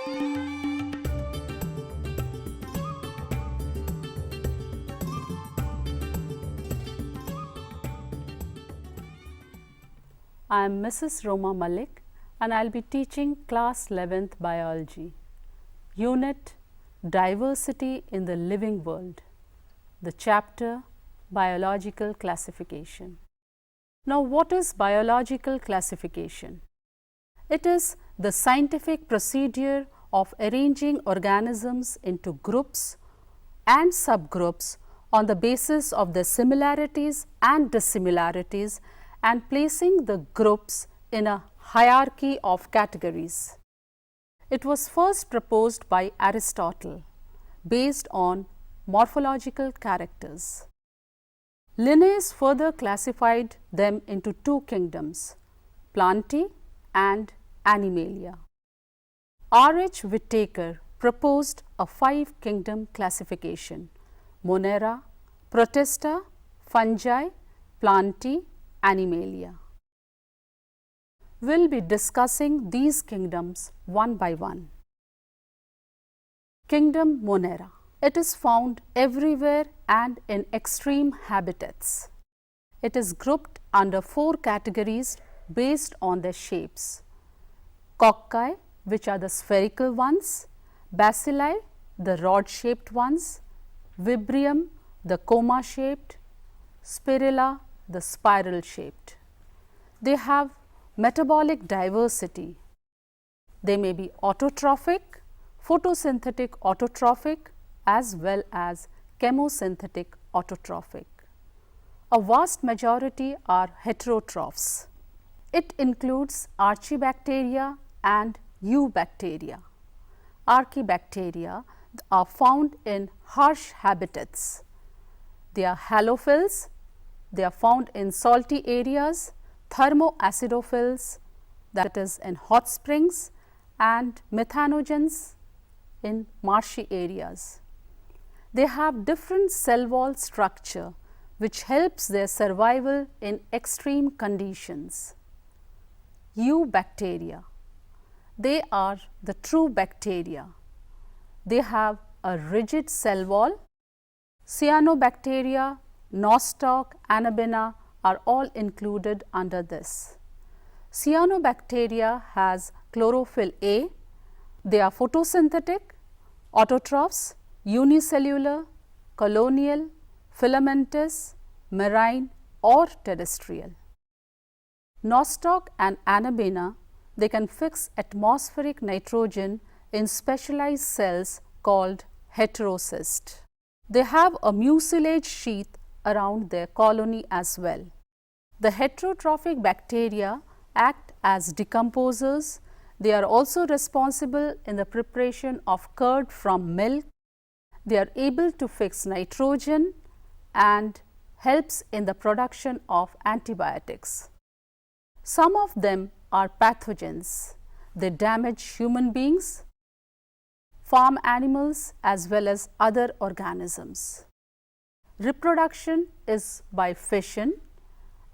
I am Mrs. Roma Malik and I will be teaching class 11th biology, unit Diversity in the Living World, the chapter Biological Classification. Now, what is biological classification? It is the scientific procedure of arranging organisms into groups and subgroups on the basis of their similarities and dissimilarities and placing the groups in a hierarchy of categories. It was first proposed by Aristotle based on morphological characters. Linnaeus further classified them into two kingdoms, Plantae and Animalia. R.H. Whittaker proposed a 5-kingdom classification, Monera, Protista, Fungi, Plantae, Animalia. We will be discussing these kingdoms one by one. Kingdom Monera. It is found everywhere and in extreme habitats. It is grouped under 4 categories based on their shapes. Cocci, which are the spherical ones, Bacilli, the rod-shaped ones, Vibrium, the coma-shaped, Spirilla, the spiral-shaped. They have metabolic diversity. They may be autotrophic, photosynthetic autotrophic, as well as chemosynthetic autotrophic. A vast majority are heterotrophs. It includes Archibacteria and Eubacteria. Archibacteria are found in harsh habitats. They are halophils. They are found in salty areas, thermoacidophils, that is in hot springs, and methanogens in marshy areas. They have different cell wall structure which helps their survival in extreme conditions. Eubacteria, they are the true bacteria. They have a rigid cell wall. Cyanobacteria, nostoc, Anabaena are all included under this. Cyanobacteria has chlorophyll A. They are photosynthetic, autotrophs, unicellular, colonial, filamentous, marine or terrestrial. Nostoc and Anabaena, they can fix atmospheric nitrogen in specialized cells called heterocyst. They have a mucilage sheath around their colony as well. The heterotrophic bacteria act as decomposers. They are also responsible in the preparation of curd from milk. They are able to fix nitrogen and helps in the production of antibiotics. Some of them are pathogens. They damage human beings, farm animals as well as other organisms. Reproduction is by fission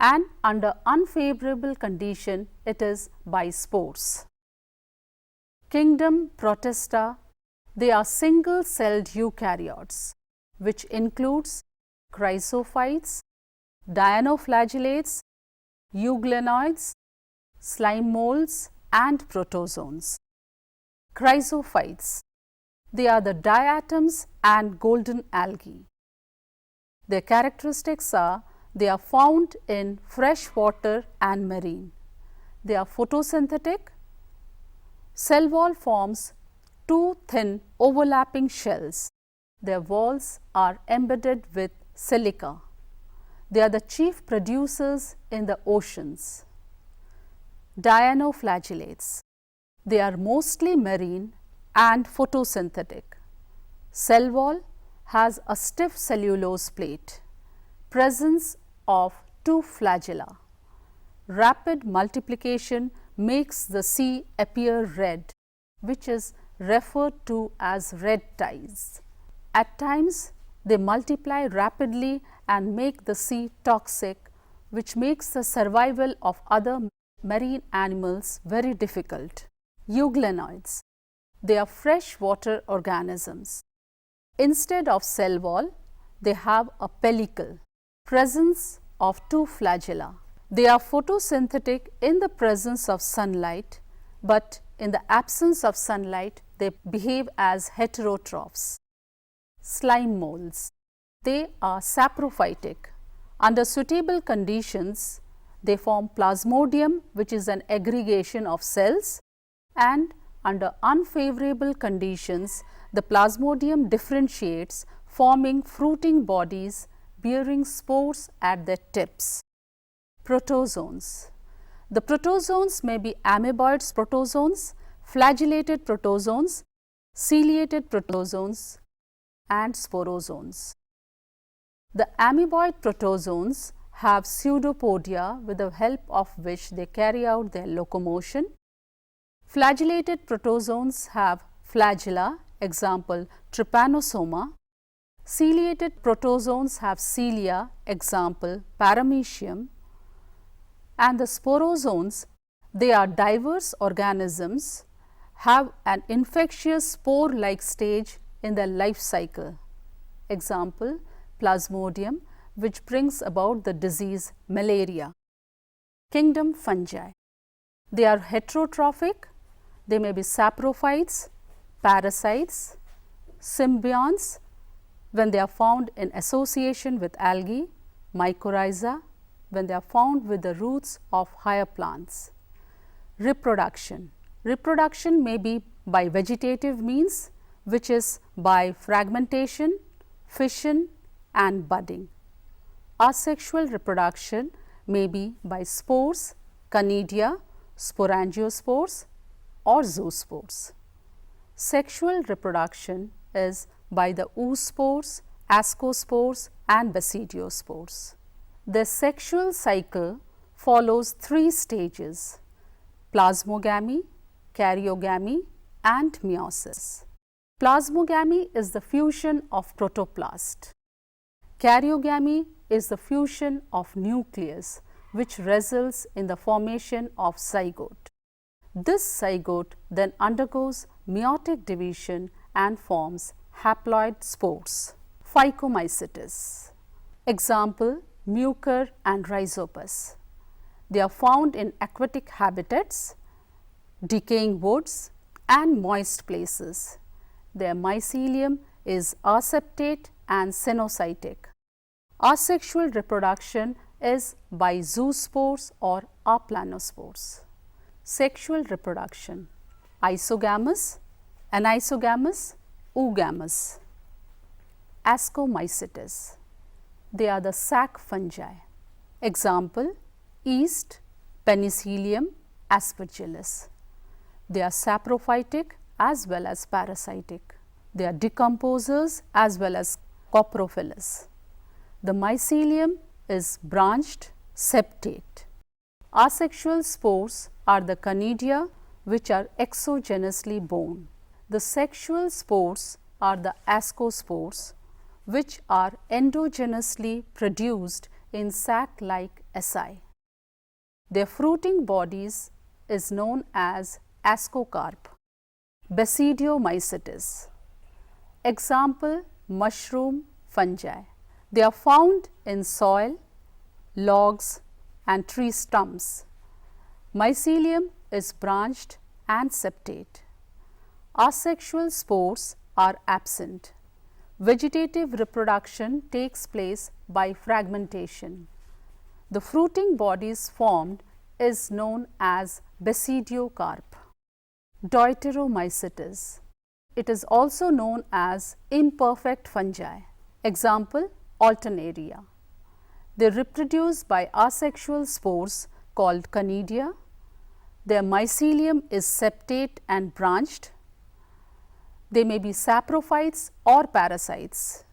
and under unfavorable condition it is by spores. Kingdom Protista, they are single-celled eukaryotes which includes chrysophytes, dinoflagellates, euglenoids, slime molds and protozoans. Chrysophytes, they are the diatoms and golden algae. Their characteristics are they are found in fresh water and marine. They are photosynthetic. Cell wall forms 2 thin overlapping shells. Their walls are embedded with silica. They are the chief producers in the oceans. Dinoflagellates, they are mostly marine and photosynthetic. Cell wall has a stiff cellulose plate. Presence of 2 flagella. Rapid multiplication makes the sea appear red, which is referred to as red tides. At times, they multiply rapidly and make the sea toxic, which makes the survival of other marine animals very difficult. Euglenoids, They are freshwater organisms. Instead of cell wall, they have a pellicle, presence of two flagella. They are photosynthetic in the presence of sunlight, but in the absence of sunlight, they behave as heterotrophs. Slime molds. They are saprophytic. Under suitable conditions, they form plasmodium, which is an aggregation of cells, and under unfavorable conditions, the plasmodium differentiates, forming fruiting bodies bearing spores at their tips. Protozoans. The protozoans may be amoeboid protozoans, flagellated protozoans, ciliated protozoans, and sporozoans. The amoeboid protozoans have pseudopodia, with the help of which they carry out their locomotion. Flagellated protozoans have flagella, example trypanosoma. Ciliated protozoans have cilia, example paramecium. And the sporozoans, they are diverse organisms, have an infectious spore-like stage in their life cycle, example plasmodium, which brings about the disease malaria. Kingdom fungi. They are heterotrophic. They may be saprophytes, parasites, symbionts when they are found in association with algae, mycorrhiza when they are found with the roots of higher plants. Reproduction. Reproduction may be by vegetative means, which is by fragmentation, fission and budding. Asexual reproduction may be by spores, conidia, sporangiospores or zoospores. Sexual reproduction is by the oospores, ascospores and basidiospores. The sexual cycle follows three stages: plasmogamy, karyogamy and meiosis. Plasmogamy is the fusion of protoplast. Karyogamy is the fusion of nucleus, which results in the formation of zygote. This zygote then undergoes meiotic division and forms haploid spores. Phycomycetes. Example, mucor and rhizopus. They are found in aquatic habitats, decaying woods and moist places. Their mycelium is aseptate and cenocytic. Asexual reproduction is by zoospores or aplanospores. Sexual reproduction: isogamous, anisogamous, oogamous. Ascomycetes. They are the sac fungi. Example, yeast, penicillium, aspergillus. They are saprophytic as well as parasitic. They are decomposers as well as coprophilous. The mycelium is branched, septate. Asexual spores are the conidia, which are exogenously borne. The sexual spores are the ascospores, which are endogenously produced in sac-like asci. Their fruiting bodies is known as ascocarp. Basidiomycetes. Example, mushroom fungi. They are found in soil, logs and tree stumps. Mycelium is branched and septate. Asexual spores are absent. Vegetative reproduction takes place by fragmentation. The fruiting bodies formed is known as basidiocarp. Deuteromycetes. It is also known as imperfect fungi. Example, Alternaria. They reproduce by asexual spores called conidia. Their mycelium is septate and branched. They may be saprophytes or parasites.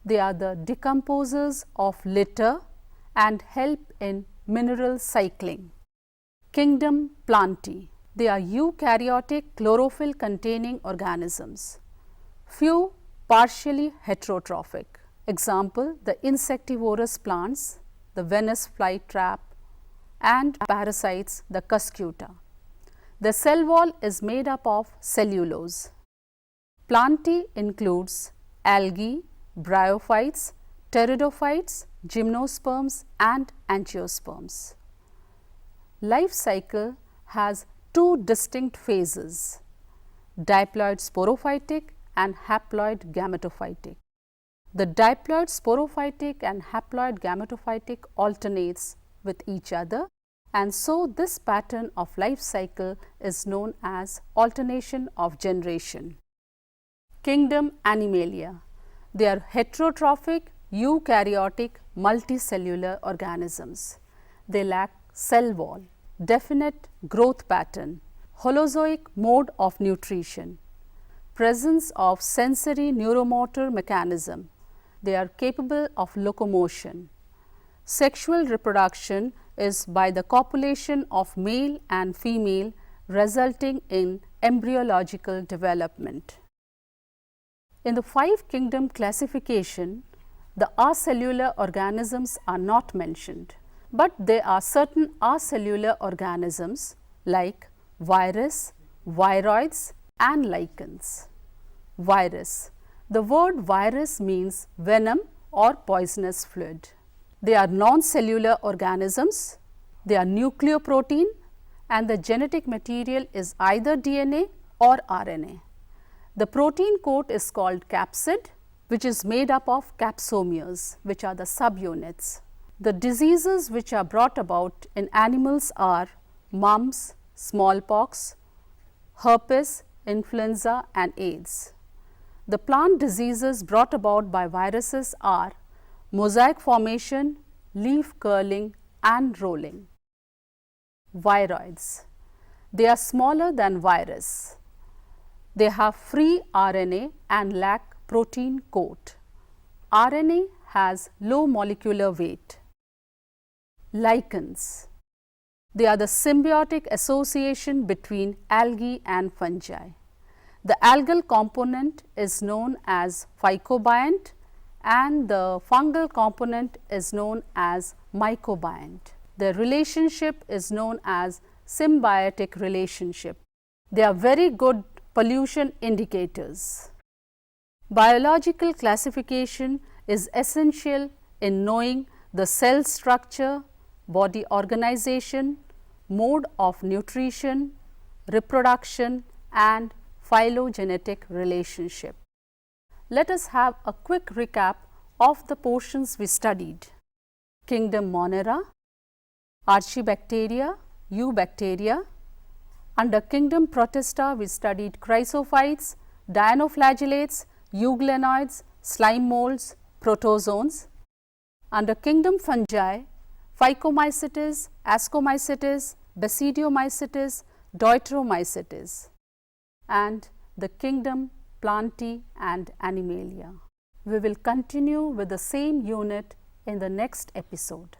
They are the decomposers of litter and help in mineral cycling. Kingdom Plantae. They are eukaryotic chlorophyll containing organisms. Few partially heterotrophic. Example, the insectivorous plants, the Venus flytrap and parasites, the cuscuta. The cell wall is made up of cellulose. Plantae includes algae, bryophytes, pteridophytes, gymnosperms and angiosperms. Life cycle has two distinct phases, diploid sporophytic and haploid gametophytic. The diploid sporophytic and haploid gametophytic alternates with each other, and so this pattern of life cycle is known as alternation of generation. Kingdom Animalia. They are heterotrophic, eukaryotic, multicellular organisms. They lack cell wall, definite growth pattern, holozoic mode of nutrition, presence of sensory neuromotor mechanism. They are capable of locomotion. Sexual reproduction is by the copulation of male and female, resulting in embryological development. In the 5-kingdom classification, the acellular organisms are not mentioned, but there are certain acellular organisms like virus, viroids and lichens. Virus. The word virus means venom or poisonous fluid. They are non-cellular organisms, they are nucleoprotein and the genetic material is either DNA or RNA. The protein coat is called capsid, which is made up of capsomeres, which are the subunits. The diseases which are brought about in animals are mumps, smallpox, herpes, influenza and AIDS. The plant diseases brought about by viruses are mosaic formation, leaf curling and rolling. Viroids. They are smaller than virus. They have free RNA and lack protein coat. RNA has low molecular weight. Lichens. They are the symbiotic association between algae and fungi. The algal component is known as phycobiont and the fungal component is known as mycobiont. The relationship is known as symbiotic relationship. They are very good pollution indicators. Biological classification is essential in knowing the cell structure, body organization, mode of nutrition, reproduction and phylogenetic relationship. Let us have a quick recap of the portions we studied. Kingdom Monera, Archaebacteria, Eubacteria. Under Kingdom Protista, we studied chrysophytes, dinoflagellates, euglenoids, slime molds, protozoans. Under Kingdom Fungi, Phycomycetes, Ascomycetes, Basidiomycetes, Deuteromycetes. And the Kingdom Plantae and Animalia. We will continue with the same unit in the next episode.